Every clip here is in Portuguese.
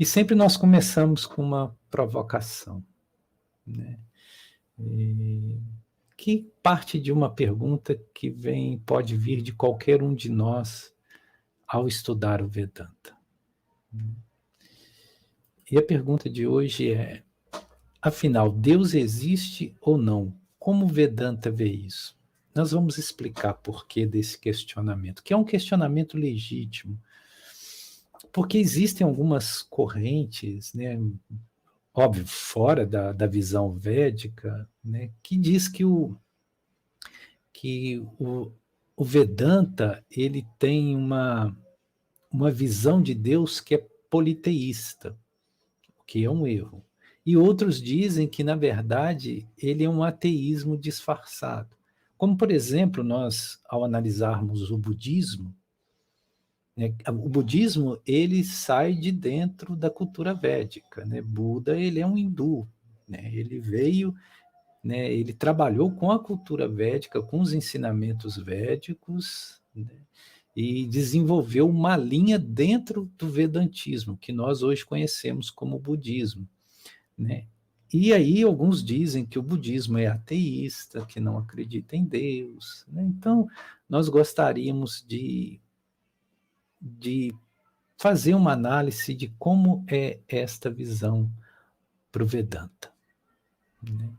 E sempre nós começamos com uma provocação, né? Que parte de uma pergunta que pode vir de qualquer um de nós ao estudar o Vedanta. E a pergunta de hoje é: afinal, Deus existe ou não? Como o Vedanta vê isso? Nós vamos explicar por que desse questionamento, que é um questionamento legítimo, porque existem algumas correntes, né, óbvio, fora da visão védica, né, que diz que o Vedanta ele tem uma visão de Deus que é politeísta, o que é um erro. E outros dizem que, na verdade, ele é um ateísmo disfarçado. Como, por exemplo, nós, ao analisarmos o budismo, né, o budismo ele sai de dentro da cultura védica, né? Buda ele é um hindu, né? Ele veio, né, ele trabalhou com a cultura védica, com os ensinamentos védicos, né, e desenvolveu uma linha dentro do vedantismo, que nós hoje conhecemos como budismo, né? E aí alguns dizem que o budismo é ateísta, que não acredita em Deus, né? Então, nós gostaríamos de fazer uma análise de como é esta visão para o Vedanta, né?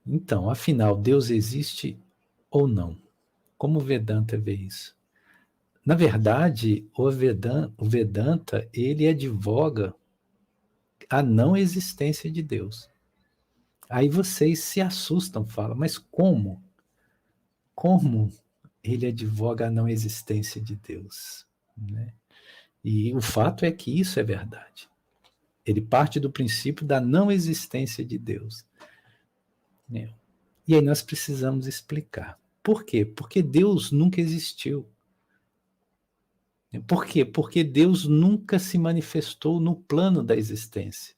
Então, afinal, Deus existe ou não? Como o Vedanta vê isso? Na verdade, o Vedanta ele advoga a não existência de Deus. Aí vocês se assustam, falam, mas como? Como ele advoga a não existência de Deus, né? E o fato é que isso é verdade. Ele parte do princípio da não existência de Deus, né? E aí nós precisamos explicar. Por quê? Porque Deus nunca existiu. Por quê? Porque Deus nunca se manifestou no plano da existência.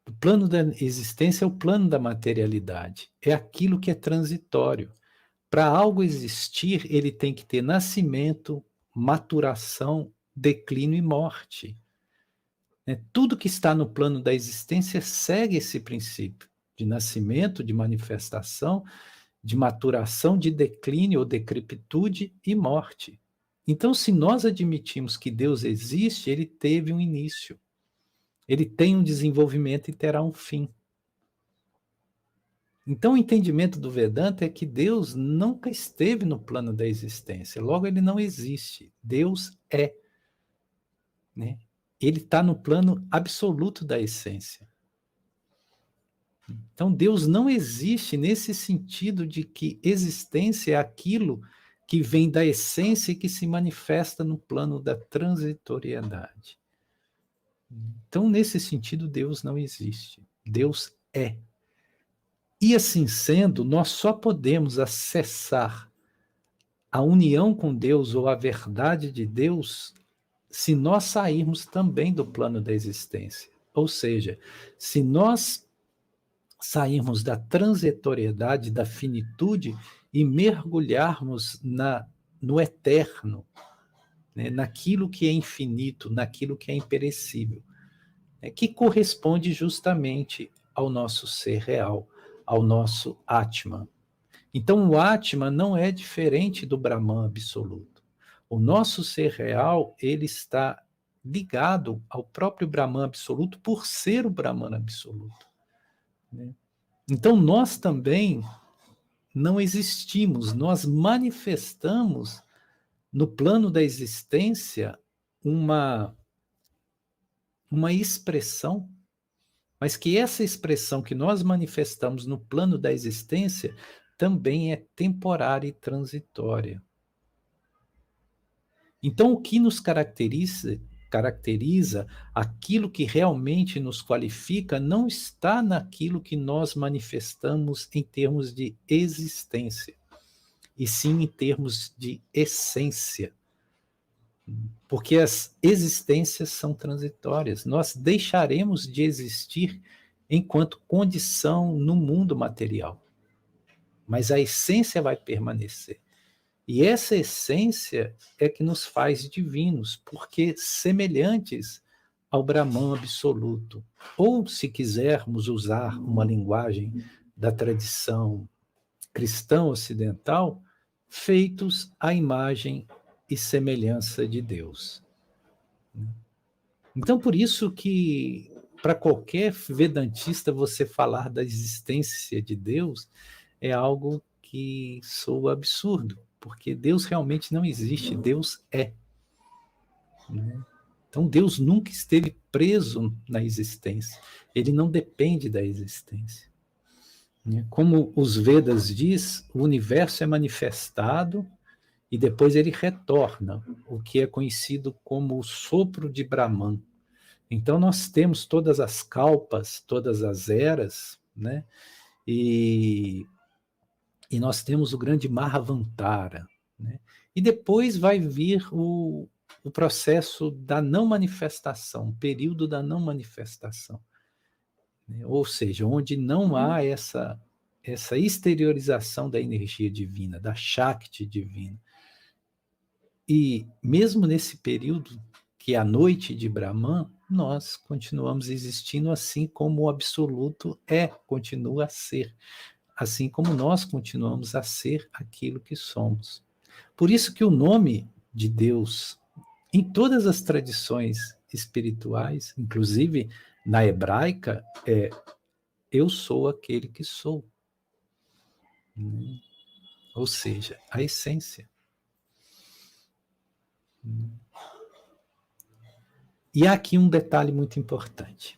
O plano da existência é o plano da materialidade. É aquilo que é transitório. Para algo existir, ele tem que ter nascimento, maturação, declínio e morte. Tudo que está no plano da existência segue esse princípio de nascimento, de manifestação, de maturação, de declínio ou decrepitude e morte. Então, se nós admitimos que Deus existe, ele teve um início. Ele tem um desenvolvimento e terá um fim. Então, o entendimento do Vedanta é que Deus nunca esteve no plano da existência, logo ele não existe. Deus é, né? Ele está no plano absoluto da essência. Então, Deus não existe nesse sentido de que existência é aquilo que vem da essência e que se manifesta no plano da transitoriedade. Então, nesse sentido, Deus não existe. Deus é. E assim sendo, nós só podemos acessar a união com Deus ou a verdade de Deus se nós sairmos também do plano da existência. Ou seja, se nós sairmos da transitoriedade, da finitude e mergulharmos no eterno, né, naquilo que é infinito, naquilo que é imperecível, né, que corresponde justamente ao nosso ser real, ao nosso Atman. Então, o Atman não é diferente do Brahman absoluto. O nosso ser real, ele está ligado ao próprio Brahman absoluto por ser o Brahman absoluto, né? Então, nós também não existimos, nós manifestamos no plano da existência uma expressão, mas que essa expressão que nós manifestamos no plano da existência também é temporária e transitória. Então, o que nos caracteriza, aquilo que realmente nos qualifica, não está naquilo que nós manifestamos em termos de existência, e sim em termos de essência. Porque as existências são transitórias. Nós deixaremos de existir enquanto condição no mundo material, mas a essência vai permanecer. E essa essência é que nos faz divinos, porque semelhantes ao Brahman absoluto. Ou, se quisermos usar uma linguagem da tradição cristã ocidental, feitos à imagem e semelhança de Deus. Então, por isso que, para qualquer vedantista, você falar da existência de Deus é algo que soa absurdo, porque Deus realmente não existe, Deus é. Né? Então, Deus nunca esteve preso na existência, ele não depende da existência. Né? Como os Vedas diz, o universo é manifestado e depois ele retorna, o que é conhecido como o sopro de Brahman. Então, nós temos todas as kalpas, todas as eras, né? E nós temos o grande Mahavantara. Né? E depois vai vir o processo da não manifestação, o período da não manifestação. Né? Ou seja, onde não há essa exteriorização da energia divina, da Shakti divina. E mesmo nesse período, que é a noite de Brahman, nós continuamos existindo assim como o absoluto continua a ser, assim como nós continuamos a ser aquilo que somos. Por isso que o nome de Deus, em todas as tradições espirituais, inclusive na hebraica, é eu sou aquele que sou. Ou seja, a essência. E há aqui um detalhe muito importante.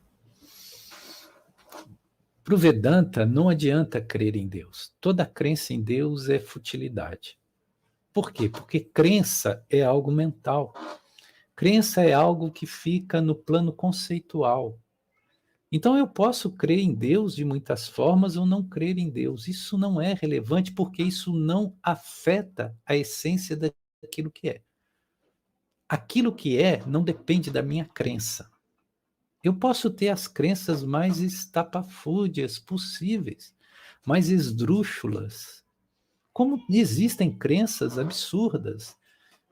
Para o Vedanta, não adianta crer em Deus. Toda crença em Deus é futilidade. Por quê? Porque crença é algo mental. Crença é algo que fica no plano conceitual. Então eu posso crer em Deus de muitas formas ou não crer em Deus. Isso não é relevante porque isso não afeta a essência daquilo que é. Aquilo que é não depende da minha crença. Eu posso ter as crenças mais estapafúrdias possíveis, mais esdrúxulas. Como existem crenças absurdas.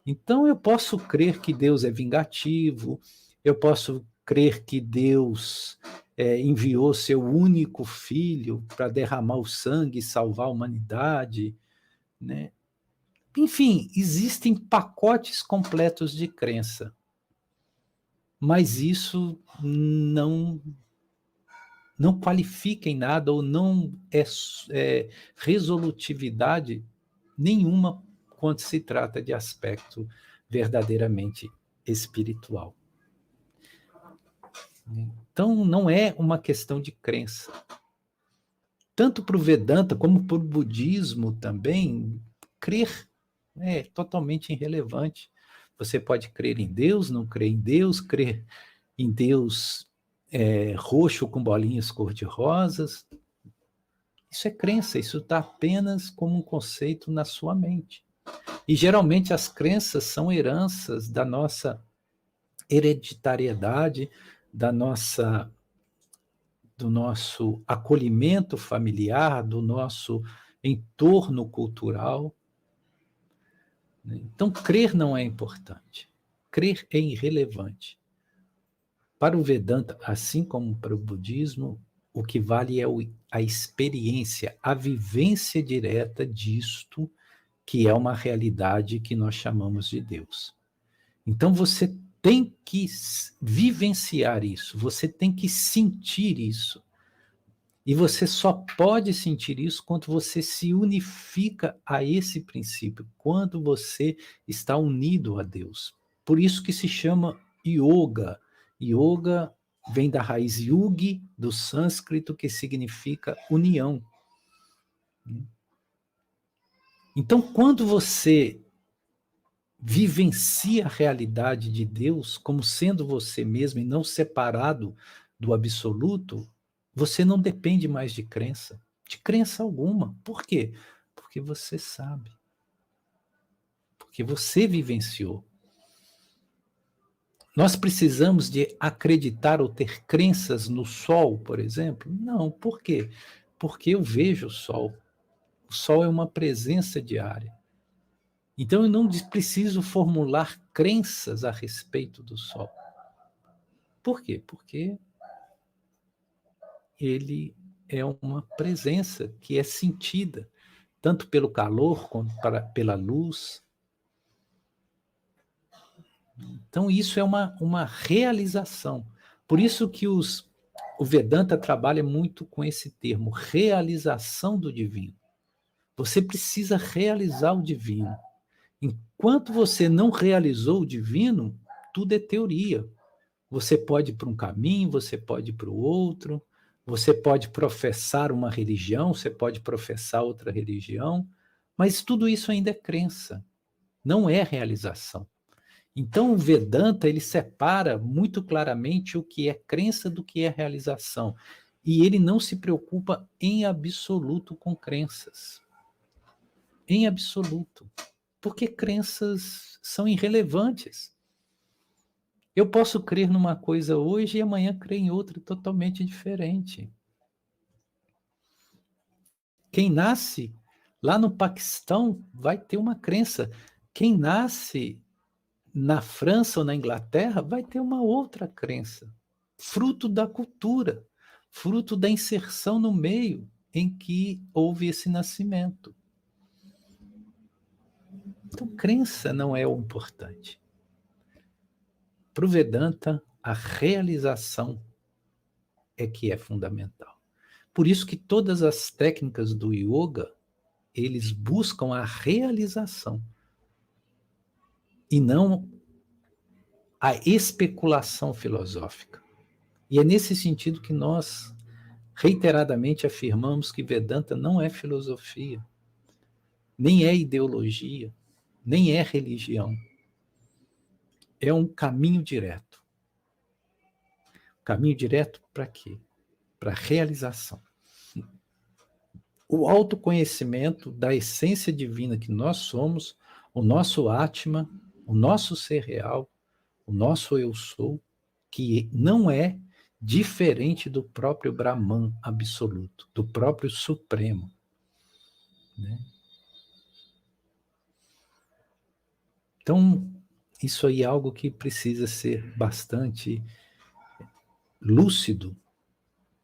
Então eu posso crer que Deus é vingativo, eu posso crer que Deus enviou seu único filho para derramar o sangue e salvar a humanidade. Né? Enfim, existem pacotes completos de crença. Mas isso não qualifica em nada ou não é resolutividade nenhuma quando se trata de aspecto verdadeiramente espiritual. Então, não é uma questão de crença. Tanto para o Vedanta como para o budismo também, crer é totalmente irrelevante. Você pode crer em Deus, não crer em Deus, crer em Deus roxo com bolinhas cor-de-rosas. Isso é crença, isso está apenas como um conceito na sua mente. E geralmente as crenças são heranças da nossa hereditariedade, do nosso acolhimento familiar, do nosso entorno cultural. Então, crer não é importante. Crer é irrelevante. Para o Vedanta, assim como para o budismo, o que vale é a experiência, a vivência direta disto, que é uma realidade que nós chamamos de Deus. Então, você tem que vivenciar isso, você tem que sentir isso. E você só pode sentir isso quando você se unifica a esse princípio, quando você está unido a Deus. Por isso que se chama yoga. Yoga vem da raiz yugi, do sânscrito, que significa união. Então, quando você vivencia a realidade de Deus como sendo você mesmo e não separado do absoluto, você não depende mais de crença alguma. Por quê? Porque você sabe. Porque você vivenciou. Nós precisamos de acreditar ou ter crenças no sol, por exemplo? Não. Por quê? Porque eu vejo o sol. O sol é uma presença diária. Então eu não preciso formular crenças a respeito do sol. Por quê? Porque ele é uma presença que é sentida, tanto pelo calor quanto pela luz. Então, isso é uma realização. Por isso que o Vedanta trabalha muito com esse termo, realização do divino. Você precisa realizar o divino. Enquanto você não realizou o divino, tudo é teoria. Você pode ir para um caminho, você pode ir para o outro, você pode professar uma religião, você pode professar outra religião, mas tudo isso ainda é crença, não é realização. Então, o Vedanta ele separa muito claramente o que é crença do que é realização. E ele não se preocupa em absoluto com crenças. Em absoluto. Porque crenças são irrelevantes. Eu posso crer numa coisa hoje e amanhã crer em outra totalmente diferente. Quem nasce lá no Paquistão vai ter uma crença. Quem nasce na França ou na Inglaterra vai ter uma outra crença. Fruto da cultura, fruto da inserção no meio em que houve esse nascimento. Então, crença não é o importante. Para o Vedanta, a realização é que é fundamental. Por isso que todas as técnicas do yoga, eles buscam a realização e não a especulação filosófica. E é nesse sentido que nós reiteradamente afirmamos que Vedanta não é filosofia, nem é ideologia, nem é religião. É um caminho direto. Caminho direto para quê? Para a realização. O autoconhecimento da essência divina que nós somos, o nosso Atma, o nosso ser real, o nosso eu sou, que não é diferente do próprio Brahman absoluto, do próprio Supremo. Né? Então, isso aí é algo que precisa ser bastante lúcido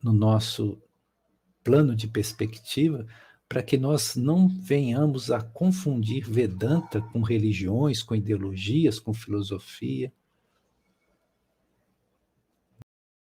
no nosso plano de perspectiva, para que nós não venhamos a confundir Vedanta com religiões, com ideologias, com filosofia.